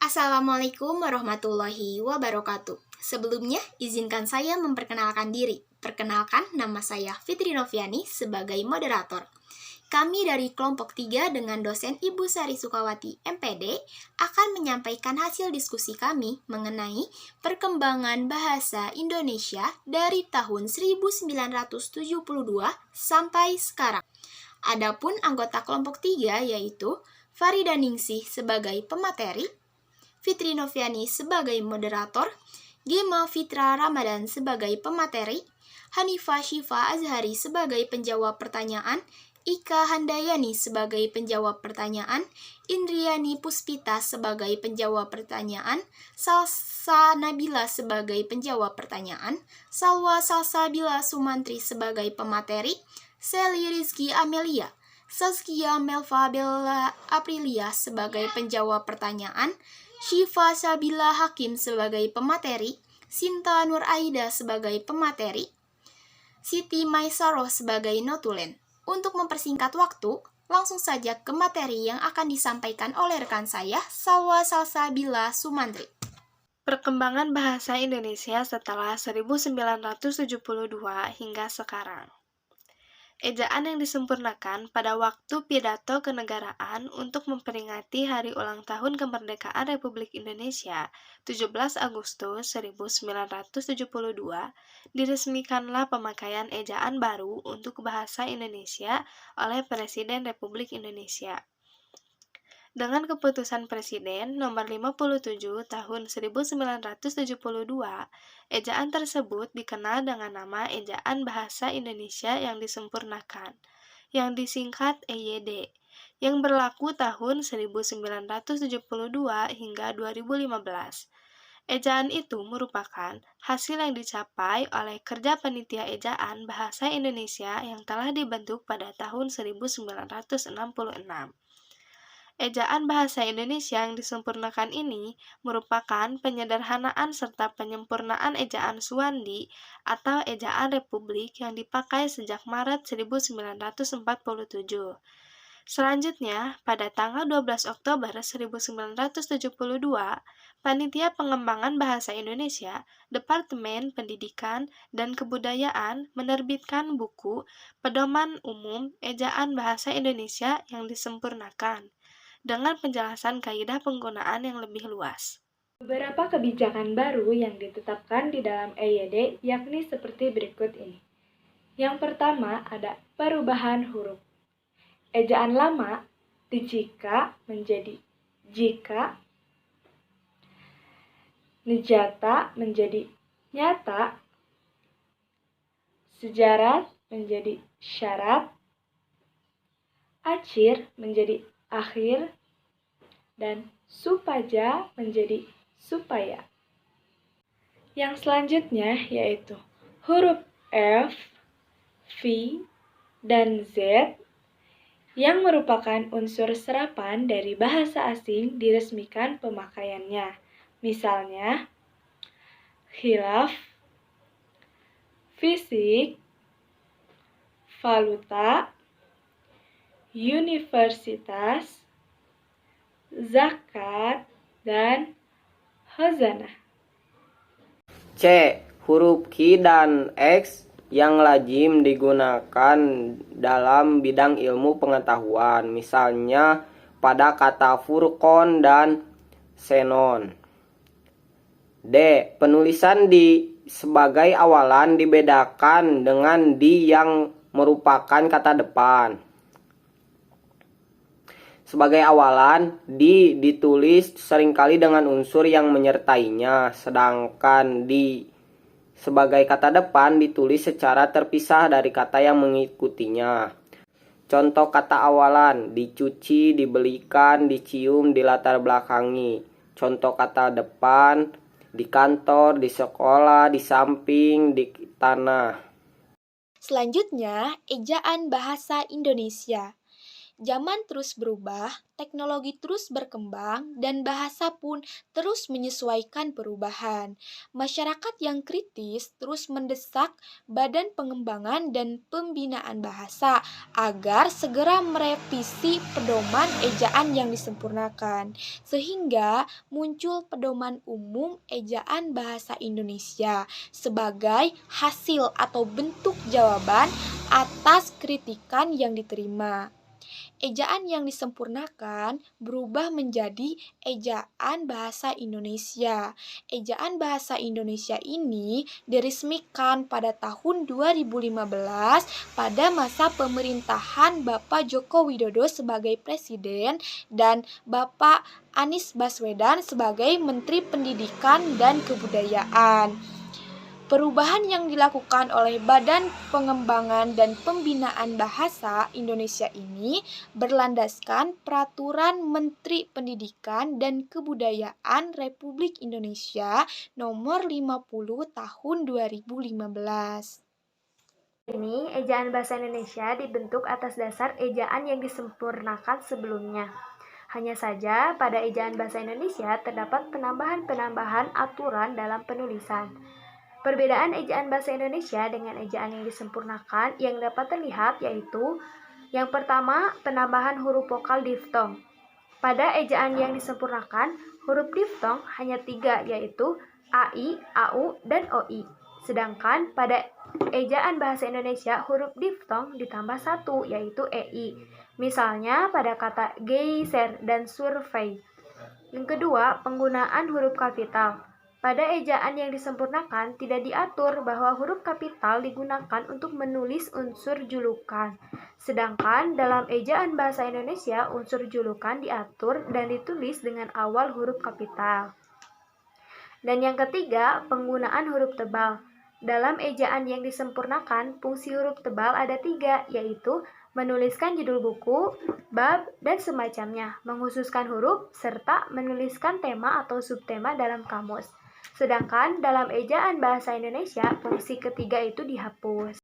Assalamualaikum warahmatullahi wabarakatuh. Sebelumnya, izinkan saya memperkenalkan diri. Perkenalkan, nama saya Fitri Noviani sebagai moderator. Kami dari kelompok 3 dengan dosen Ibu Sari Sukawati MPD akan menyampaikan hasil diskusi kami mengenai perkembangan bahasa Indonesia dari tahun 1972 sampai sekarang. Adapun anggota kelompok 3 yaitu Farida Ningsih sebagai pemateri, Fitri Noviani sebagai moderator, Gema Fitra Ramadan sebagai pemateri, Hanifah Syifa Azhari sebagai penjawab pertanyaan, Ika Handayani sebagai penjawab pertanyaan, Indriani Puspita sebagai penjawab pertanyaan, Salsa Nabila sebagai penjawab pertanyaan, Salwa Salsabila Sumantri sebagai pemateri, Sally Rizky Amelia, Saskia Melva Bella Aprilia sebagai penjawab pertanyaan, Syifa Sabila Hakim sebagai pemateri, Sinta Nur Aida sebagai pemateri, Siti Maisaroh sebagai notulen. Untuk mempersingkat waktu, langsung saja ke materi yang akan disampaikan oleh rekan saya, Salwa Salsabila Sumantri. Perkembangan bahasa Indonesia setelah 1972 hingga sekarang. Ejaan yang disempurnakan pada waktu pidato kenegaraan untuk memperingati Hari Ulang Tahun Kemerdekaan Republik Indonesia 17 Agustus 1972, diresmikanlah pemakaian ejaan baru untuk bahasa Indonesia oleh Presiden Republik Indonesia. Dengan keputusan Presiden nomor 57 tahun 1972, ejaan tersebut dikenal dengan nama Ejaan Bahasa Indonesia yang disempurnakan, yang disingkat EYD, yang berlaku tahun 1972 hingga 2015. Ejaan itu merupakan hasil yang dicapai oleh kerja panitia ejaan bahasa Indonesia yang telah dibentuk pada tahun 1966. Ejaan bahasa Indonesia yang disempurnakan ini merupakan penyederhanaan serta penyempurnaan ejaan Suwandi atau ejaan Republik yang dipakai sejak Maret 1947. Selanjutnya, pada tanggal 12 Oktober 1972, Panitia Pengembangan Bahasa Indonesia, Departemen Pendidikan dan Kebudayaan menerbitkan buku Pedoman Umum Ejaan Bahasa Indonesia yang disempurnakan, dengan penjelasan kaidah penggunaan yang lebih luas. Beberapa kebijakan baru yang ditetapkan di dalam EYD yakni seperti berikut ini. Yang pertama ada perubahan huruf. Ejaan lama dijika menjadi jika, nejata menjadi nyata, sejarat menjadi syarat, acir menjadi akhir, dan supaja menjadi supaya. Yang selanjutnya yaitu huruf F, V, dan Z yang merupakan unsur serapan dari bahasa asing diresmikan pemakaiannya. Misalnya, khilaf, fisik, valuta, universitas, zakat, dan khazanah. C. Huruf Q dan X yang lazim digunakan dalam bidang ilmu pengetahuan, misalnya pada kata furqon dan xenon. D. Penulisan di sebagai awalan dibedakan dengan di yang merupakan kata depan. Sebagai awalan, ditulis seringkali dengan unsur yang menyertainya, sedangkan di sebagai kata depan ditulis secara terpisah dari kata yang mengikutinya. Contoh kata awalan: dicuci, dibelikan, dicium, dilatar belakangi. Contoh kata depan: di kantor, di sekolah, di samping, di tanah. Selanjutnya, ejaan bahasa Indonesia. Zaman terus berubah, teknologi terus berkembang, dan bahasa pun terus menyesuaikan perubahan. Masyarakat yang kritis terus mendesak Badan Pengembangan dan Pembinaan Bahasa agar segera merevisi pedoman ejaan yang disempurnakan, sehingga muncul pedoman umum ejaan bahasa Indonesia sebagai hasil atau bentuk jawaban atas kritikan yang diterima. Ejaan yang disempurnakan berubah menjadi Ejaan Bahasa Indonesia. Ejaan Bahasa Indonesia ini diresmikan pada tahun 2015 pada masa pemerintahan Bapak Joko Widodo sebagai Presiden dan Bapak Anies Baswedan sebagai Menteri Pendidikan dan Kebudayaan. Perubahan yang dilakukan oleh Badan Pengembangan dan Pembinaan Bahasa Indonesia ini berlandaskan Peraturan Menteri Pendidikan dan Kebudayaan Republik Indonesia Nomor 50 Tahun 2015. Ini, ejaan bahasa Indonesia dibentuk atas dasar ejaan yang disempurnakan sebelumnya. Hanya saja, pada ejaan bahasa Indonesia terdapat penambahan-penambahan aturan dalam penulisan. Perbedaan ejaan bahasa Indonesia dengan ejaan yang disempurnakan yang dapat terlihat yaitu yang pertama, penambahan huruf vokal diftong. Pada ejaan yang disempurnakan, huruf diftong hanya 3 yaitu AI, AU, dan OI. Sedangkan pada ejaan bahasa Indonesia huruf diftong ditambah 1 yaitu EI. Misalnya pada kata geser dan survei. Yang kedua, penggunaan huruf kapital. Pada ejaan yang disempurnakan, tidak diatur bahwa huruf kapital digunakan untuk menulis unsur julukan. Sedangkan dalam ejaan bahasa Indonesia, unsur julukan diatur dan ditulis dengan awal huruf kapital. Dan yang ketiga, penggunaan huruf tebal. Dalam ejaan yang disempurnakan, fungsi huruf tebal ada 3, yaitu menuliskan judul buku, bab, dan semacamnya, menghususkan huruf, serta menuliskan tema atau subtema dalam kamus. Sedangkan dalam ejaan bahasa Indonesia, fungsi ketiga itu dihapus.